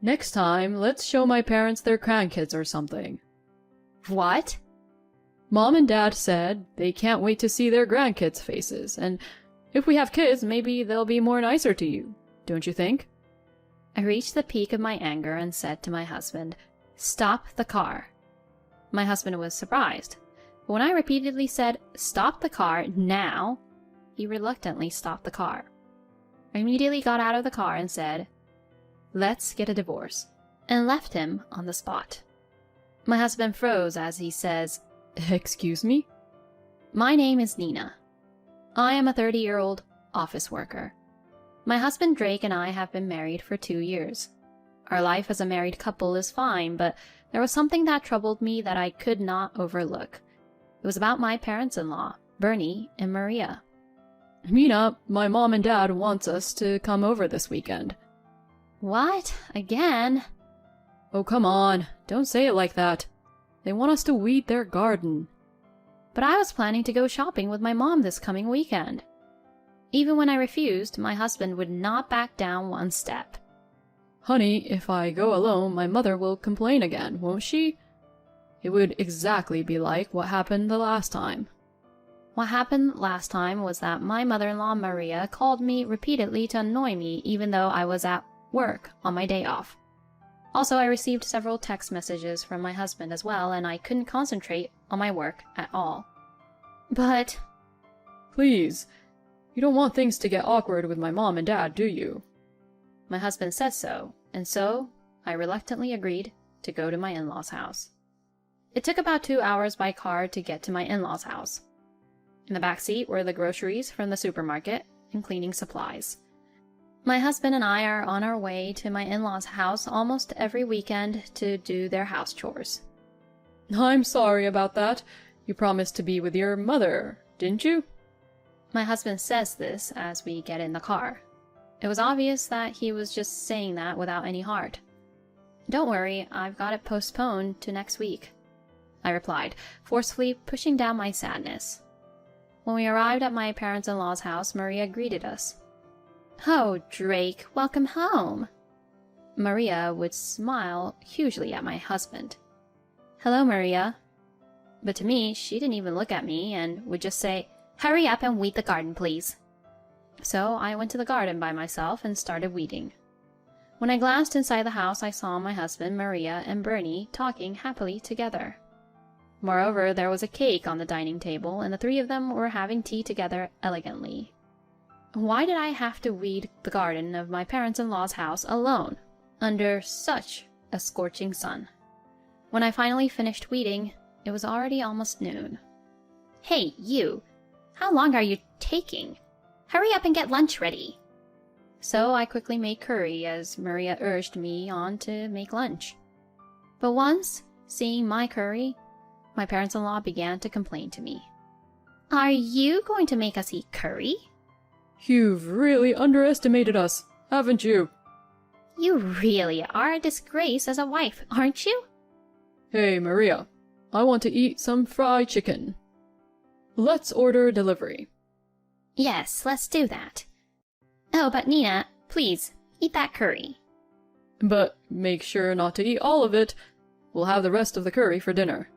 Next time, let's show my parents their grandkids or something. What? Mom and Dad said they can't wait to see their grandkids' faces, and if we have kids, maybe they'll be more nicer to you, don't you think? I reached the peak of my anger and said to my husband, "Stop the car." My husband was surprised, but when I repeatedly said, "Stop the car now," he reluctantly stopped the car. I immediately got out of the car and said, "Let's get a divorce," and left him on the spot. My husband froze as he says, Excuse me? "My name is Nina. I am a 30-year-old office worker. My husband Drake and I have been married for 2 years. Our life as a married couple is fine, but there was something that troubled me that I could not overlook. It was about my parents-in-law, Bernie and Maria." Mina, my mom and dad wants us to come over this weekend. "What? Again?" Oh, come on. Don't say it like that. They want us to weed their garden. "But I was planning to go shopping with my mom this coming weekend." Even when I refused, my husband would not back down one step. Honey, if I go alone, my mother will complain again, won't she? It would exactly be like what happened the last time. What happened last time was that my mother-in-law Maria called me repeatedly to annoy me even though I was at work on my day off. Also, I received several text messages from my husband as well, and I couldn't concentrate on my work at all. "But..." Please, you don't want things to get awkward with my mom and dad, do you? My husband said so, and so I reluctantly agreed to go to my in-laws' house. It took about 2 hours by car to get to my in-laws' house. In the back seat were the groceries from the supermarket and cleaning supplies. My husband and I are on our way to my in-laws' house almost every weekend to do their house chores. I'm sorry about that. You promised to be with your mother, didn't you? My husband says this as we get in the car. It was obvious that he was just saying that without any heart. "Don't worry, I've got it postponed to next week," I replied, forcefully pushing down my sadness. When we arrived at my parents-in-law's house, Maria greeted us. "Oh, Drake, welcome home." Maria would smile hugely at my husband. "Hello, Maria." But to me, she didn't even look at me and would just say, "Hurry up and weed the garden, please." So I went to the garden by myself and started weeding. When I glanced inside the house, I saw my husband, Maria, and Bernie talking happily together. Moreover, there was a cake on the dining table, and the three of them were having tea together elegantly. Why did I have to weed the garden of my parents-in-law's house alone, under such a scorching sun? When I finally finished weeding, it was already almost noon. "Hey, you! How long are you taking? Hurry up and get lunch ready." So I quickly made curry as Maria urged me on to make lunch. But once, seeing my curry, my parents-in-law began to complain to me. "Are you going to make us eat curry?" You've really underestimated us, haven't you? "You really are a disgrace as a wife, aren't you?" Hey, Maria, I want to eat some fried chicken. Let's order delivery. "Yes, let's do that. Oh, but Nina, please, eat that curry." But make sure not to eat all of it. We'll have the rest of the curry for dinner.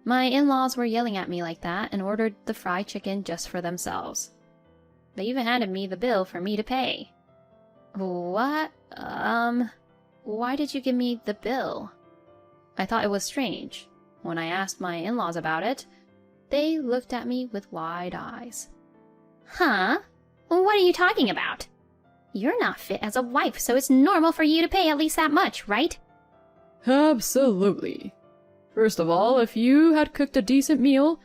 My in-laws were yelling at me like that and ordered the fried chicken just for themselves. They even handed me the bill for me to pay. "What? Why did you give me the bill?" I thought it was strange. When I asked my in-laws about it, they looked at me with wide eyes. "Huh? What are you talking about? You're not fit as a wife, so it's normal for you to pay at least that much, right?" Absolutely. First of all, if you had cooked a decent meal,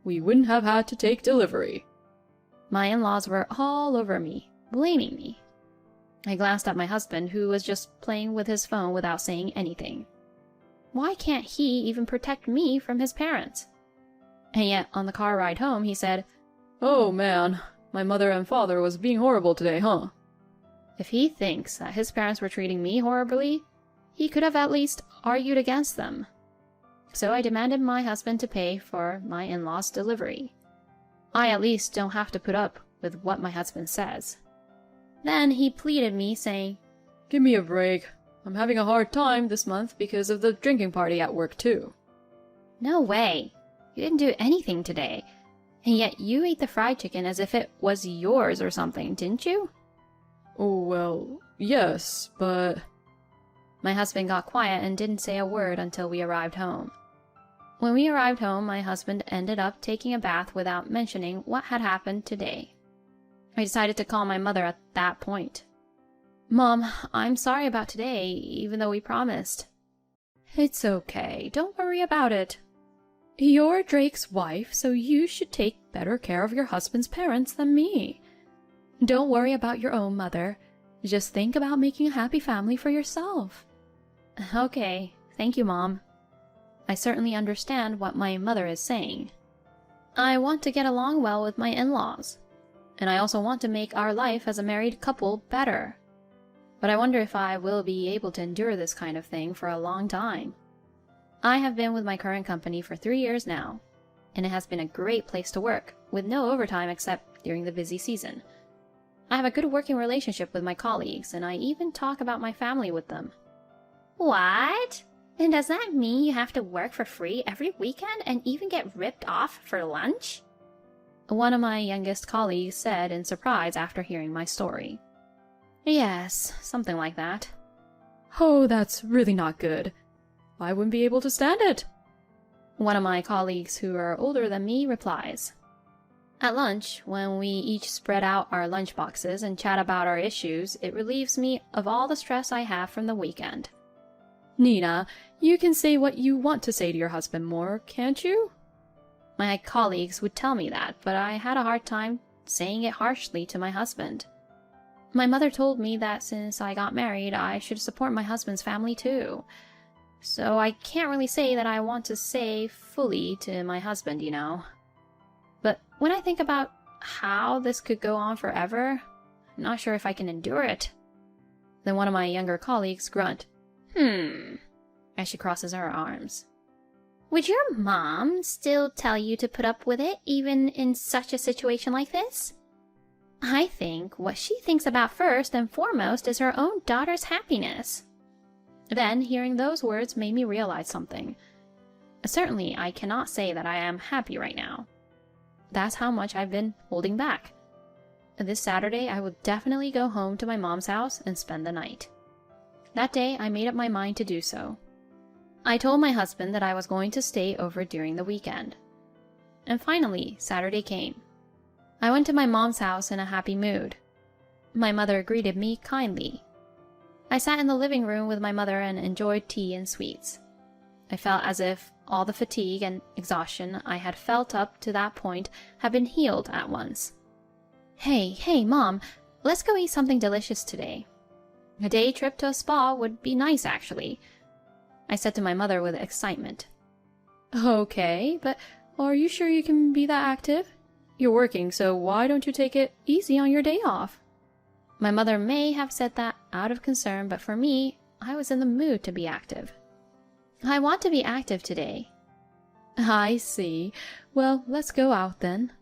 we wouldn't have had to take delivery. My in-laws were all over me, blaming me. I glanced at my husband, who was just playing with his phone without saying anything. Why can't he even protect me from his parents? And yet, on the car ride home, he said, "Oh man, my mother and father was being horrible today, huh?" If he thinks that his parents were treating me horribly, he could have at least argued against them. So I demanded my husband to pay for my in-laws' delivery. I at least don't have to put up with what my husband says. Then he pleaded me, saying, Give me a break. I'm having a hard time this month because of the drinking party at work, too. No way. You didn't do anything today. And yet you ate the fried chicken as if it was yours or something, didn't you? Oh, well, yes, but... My husband got quiet and didn't say a word until we arrived home. When we arrived home, my husband ended up taking a bath without mentioning what had happened today. I decided to call my mother at that point. Mom, I'm sorry about today, even though we promised. It's okay. Don't worry about it. You're Drake's wife, so you should take better care of your husband's parents than me. Don't worry about your own mother. Just think about making a happy family for yourself. Okay, thank you, Mom. I certainly understand what my mother is saying. I want to get along well with my in-laws, and I also want to make our life as a married couple better. But I wonder if I will be able to endure this kind of thing for a long time. I have been with my current company for 3 years now, and it has been a great place to work, with no overtime except during the busy season. I have a good working relationship with my colleagues, and I even talk about my family with them. What? And does that mean you have to work for free every weekend and even get ripped off for lunch? One of my youngest colleagues said in surprise after hearing my story. Yes, something like that. Oh, that's really not good. I wouldn't be able to stand it. One of my colleagues who are older than me replies. At lunch, when we each spread out our lunch boxes and chat about our issues, it relieves me of all the stress I have from the weekend. Nina, you can say what you want to say to your husband more, can't you? My colleagues would tell me that, but I had a hard time saying it harshly to my husband. My mother told me that since I got married, I should support my husband's family too. So I can't really say that I want to say fully to my husband, you know. But when I think about how this could go on forever, I'm not sure if I can endure it. Then one of my younger colleagues grunt, as she crosses her arms. Would your mom still tell you to put up with it, even in such a situation like this? I think what she thinks about first and foremost is her own daughter's happiness. Then, hearing those words made me realize something. Certainly, I cannot say that I am happy right now. That's how much I've been holding back. This Saturday, I will definitely go home to my mom's house and spend the night. That day, I made up my mind to do so. I told my husband that I was going to stay over during the weekend. And finally, Saturday came. I went to my mom's house in a happy mood. My mother greeted me kindly. I sat in the living room with my mother and enjoyed tea and sweets. I felt as if all the fatigue and exhaustion I had felt up to that point had been healed at once. Hey, Mom, let's go eat something delicious today. A day trip to a spa would be nice, actually, I said to my mother with excitement. Okay, but are you sure you can be that active? You're working, so why don't you take it easy on your day off? My mother may have said that out of concern, but for me, I was in the mood to be active. I want to be active today. I see. Well, let's go out then.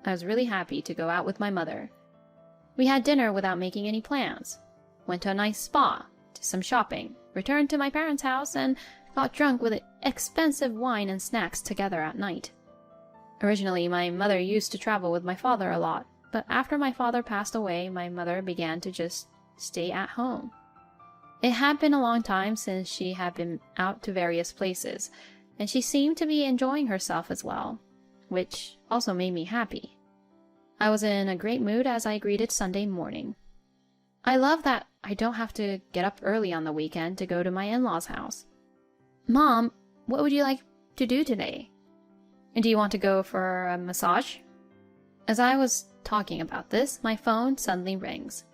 I was really happy to go out with my mother. We had dinner without making any plans. Went to a nice spa, did some shopping, returned to my parents' house, and got drunk with expensive wine and snacks together at night. Originally, my mother used to travel with my father a lot, but after my father passed away, my mother began to just stay at home. It had been a long time since she had been out to various places, and she seemed to be enjoying herself as well, which also made me happy. I was in a great mood as I greeted Sunday morning. I love that I don't have to get up early on the weekend to go to my in-laws' house. Mom, what would you like to do today? And do you want to go for a massage? As I was talking about this, my phone suddenly rings.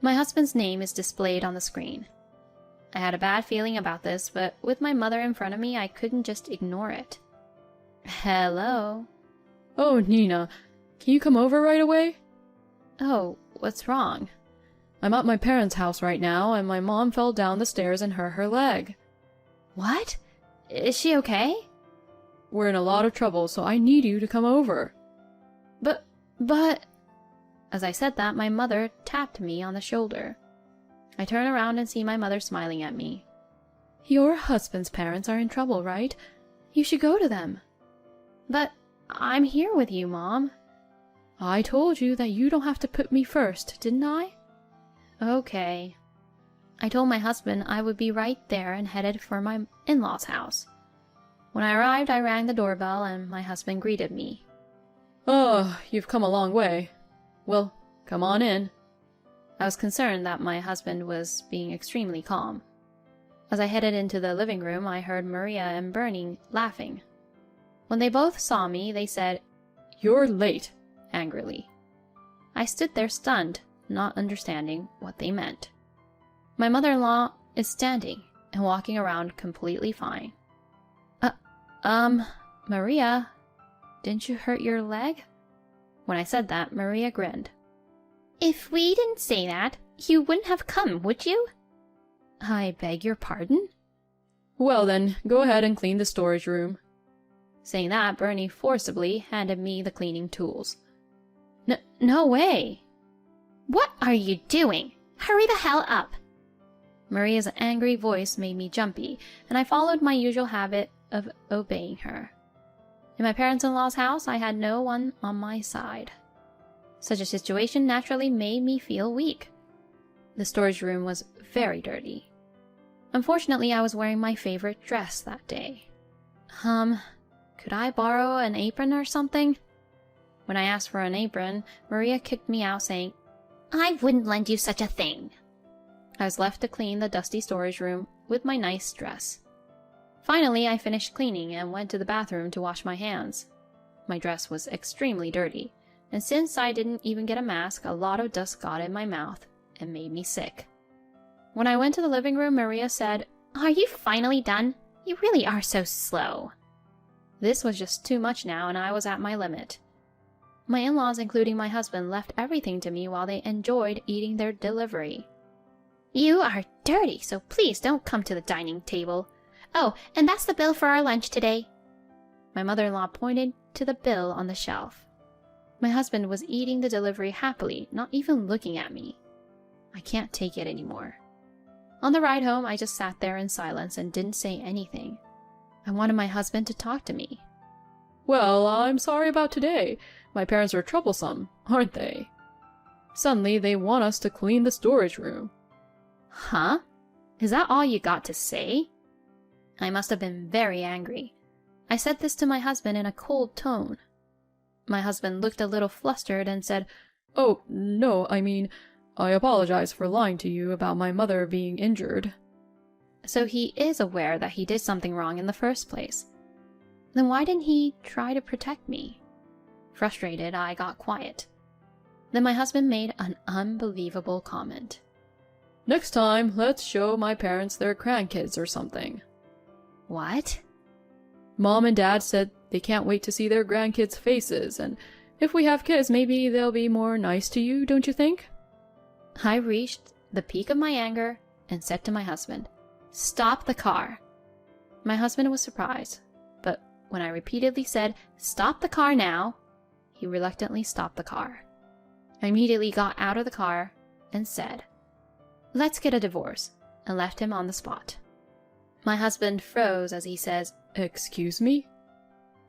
My husband's name is displayed on the screen. I had a bad feeling about this, but with my mother in front of me, I couldn't just ignore it. Hello? Oh, Nina, can you come over right away? Oh, what's wrong? I'm at my parents' house right now, and my mom fell down the stairs and hurt her leg. What? Is she okay? We're in a lot of trouble, so I need you to come over. But... As I said that, my mother tapped me on the shoulder. I turn around and see my mother smiling at me. Your husband's parents are in trouble, right? You should go to them. But I'm here with you, Mom. I told you that you don't have to put me first, didn't I? Okay. I told my husband I would be right there and headed for my in-laws' house. When I arrived, I rang the doorbell and my husband greeted me. Oh, you've come a long way. Well, come on in. I was concerned that my husband was being extremely calm. As I headed into the living room, I heard Maria and Bernie laughing. When they both saw me, they said, "You're late," angrily. I stood there stunned, not understanding what they meant. My mother-in-law is standing and walking around completely fine. Maria, didn't you hurt your leg?" When I said that, Maria grinned. "If we didn't say that, you wouldn't have come, would you?" "I beg your pardon?" "Well then, go ahead and clean the storage room." Saying that, Bernie forcibly handed me the cleaning tools. No way! "What are you doing? Hurry the hell up!" Maria's angry voice made me jumpy, and I followed my usual habit of obeying her. In my parents-in-law's house, I had no one on my side. Such a situation naturally made me feel weak. The storage room was very dirty. Unfortunately, I was wearing my favorite dress that day. Could I borrow an apron or something? When I asked for an apron, Maria kicked me out saying, "I wouldn't lend you such a thing." I was left to clean the dusty storage room with my nice dress. Finally, I finished cleaning and went to the bathroom to wash my hands. My dress was extremely dirty, and since I didn't even get a mask, a lot of dust got in my mouth and made me sick. When I went to the living room, Maria said, "Are you finally done? You really are so slow." This was just too much now, and I was at my limit. My in-laws, including my husband, left everything to me while they enjoyed eating their delivery. "You are dirty, so please don't come to the dining table. Oh, and that's the bill for our lunch today." My mother-in-law pointed to the bill on the shelf. My husband was eating the delivery happily, not even looking at me. I can't take it anymore. On the ride home, I just sat there in silence and didn't say anything. I wanted my husband to talk to me. "Well, I'm sorry about today. My parents are troublesome, aren't they? Suddenly, they want us to clean the storage room." Huh? Is that all you got to say? I must have been very angry. I said this to my husband in a cold tone. My husband looked a little flustered and said, "Oh, no, I apologize for lying to you about my mother being injured." So he is aware that he did something wrong in the first place. Then why didn't he try to protect me? Frustrated, I got quiet. Then my husband made an unbelievable comment. "Next time, let's show my parents their grandkids or something." What? "Mom and Dad said they can't wait to see their grandkids' faces, and if we have kids, maybe they'll be more nice to you, don't you think?" I reached the peak of my anger and said to my husband, "Stop the car." My husband was surprised, but when I repeatedly said, "Stop the car now," he reluctantly stopped the car. I immediately got out of the car and said, "Let's get a divorce," and left him on the spot. My husband froze as he says, "Excuse me?"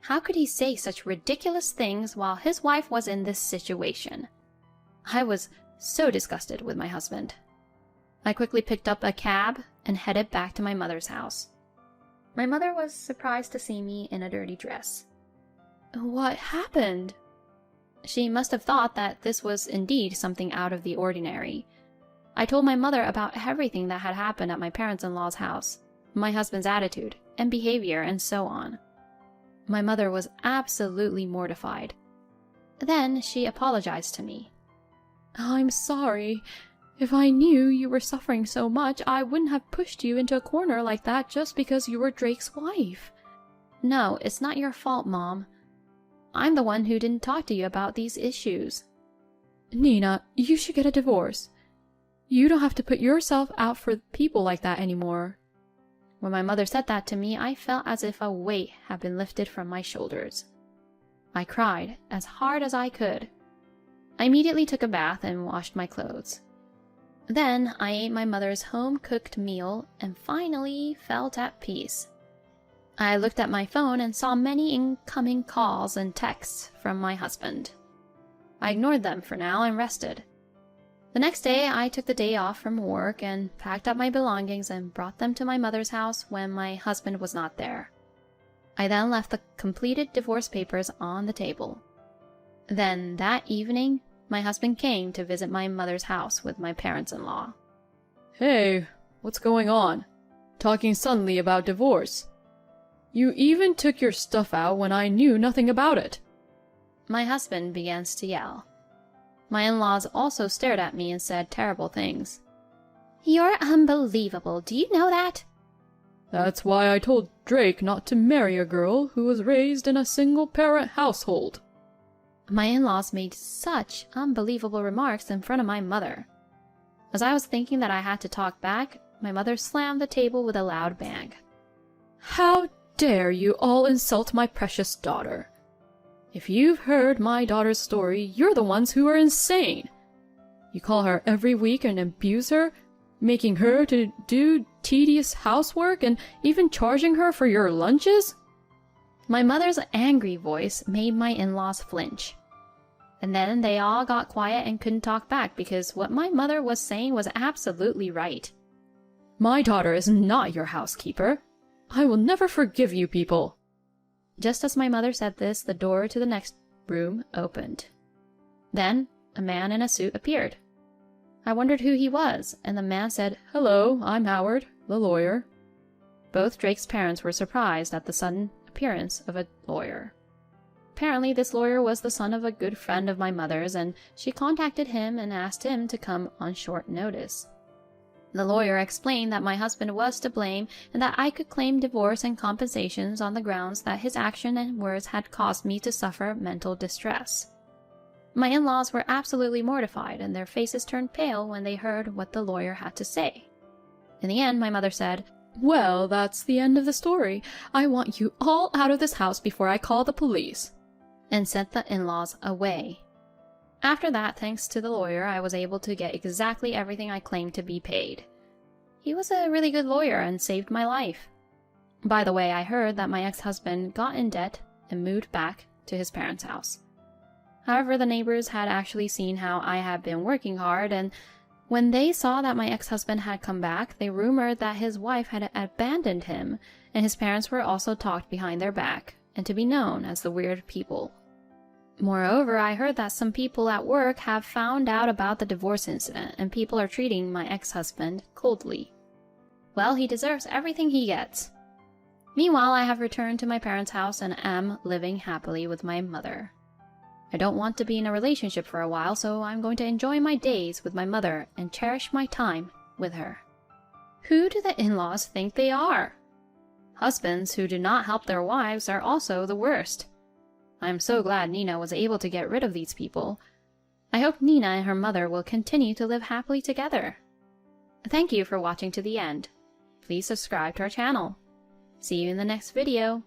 How could he say such ridiculous things while his wife was in this situation? I was so disgusted with my husband. I quickly picked up a cab and headed back to my mother's house. My mother was surprised to see me in a dirty dress. "What happened?" She must have thought that this was indeed something out of the ordinary. I told my mother about everything that had happened at my parents-in-law's house, my husband's attitude and behavior, and so on. My mother was absolutely mortified. Then she apologized to me. "I'm sorry. If I knew you were suffering so much, I wouldn't have pushed you into a corner like that just because you were Drake's wife." "No, it's not your fault, Mom. I'm the one who didn't talk to you about these issues." "Nina, you should get a divorce. You don't have to put yourself out for people like that anymore." When my mother said that to me, I felt as if a weight had been lifted from my shoulders. I cried as hard as I could. I immediately took a bath and washed my clothes. Then I ate my mother's home-cooked meal and finally felt at peace. I looked at my phone and saw many incoming calls and texts from my husband. I ignored them for now and rested. The next day, I took the day off from work and packed up my belongings and brought them to my mother's house when my husband was not there. I then left the completed divorce papers on the table. Then that evening, my husband came to visit my mother's house with my parents-in-law. Hey, what's going on? Talking suddenly about divorce. You even took your stuff out when I knew nothing about it. My husband begins to yell. My in-laws also stared at me and said terrible things. You're unbelievable, do you know that? That's why I told Drake not to marry a girl who was raised in a single-parent household. My in-laws made such unbelievable remarks in front of my mother. As I was thinking that I had to talk back, my mother slammed the table with a loud bang. How dare you all insult my precious daughter? If you've heard my daughter's story, you're the ones who are insane. You call her every week and abuse her, making her to do tedious housework and even charging her for your lunches? My mother's angry voice made my in-laws flinch. And then they all got quiet and couldn't talk back because what my mother was saying was absolutely right. My daughter is not your housekeeper. I will never forgive you people. Just as my mother said this, the door to the next room opened. Then a man in a suit appeared. I wondered who he was, and the man said, "Hello, I'm Howard, the lawyer." Both Drake's parents were surprised at the sudden appearance of a lawyer. Apparently, this lawyer was the son of a good friend of my mother's, and she contacted him and asked him to come on short notice. The lawyer explained that my husband was to blame and that I could claim divorce and compensations on the grounds that his action and words had caused me to suffer mental distress. My in-laws were absolutely mortified, and their faces turned pale when they heard what the lawyer had to say. In the end, my mother said, "Well, that's the end of the story. I want you all out of this house before I call the police," and sent the in-laws away. After that, thanks to the lawyer, I was able to get exactly everything I claimed to be paid. He was a really good lawyer and saved my life. By the way, I heard that my ex-husband got in debt and moved back to his parents' house. However, the neighbors had actually seen how I had been working hard, and when they saw that my ex-husband had come back, they rumored that his wife had abandoned him, and his parents were also talked behind their back, and to be known as the weird people. Moreover, I heard that some people at work have found out about the divorce incident, and people are treating my ex-husband coldly. Well, he deserves everything he gets. Meanwhile, I have returned to my parents' house and am living happily with my mother. I don't want to be in a relationship for a while, so I'm going to enjoy my days with my mother and cherish my time with her. Who do the in-laws think they are? Husbands who do not help their wives are also the worst. I am so glad Nina was able to get rid of these people. I hope Nina and her mother will continue to live happily together. Thank you for watching to the end. Please subscribe to our channel. See you in the next video.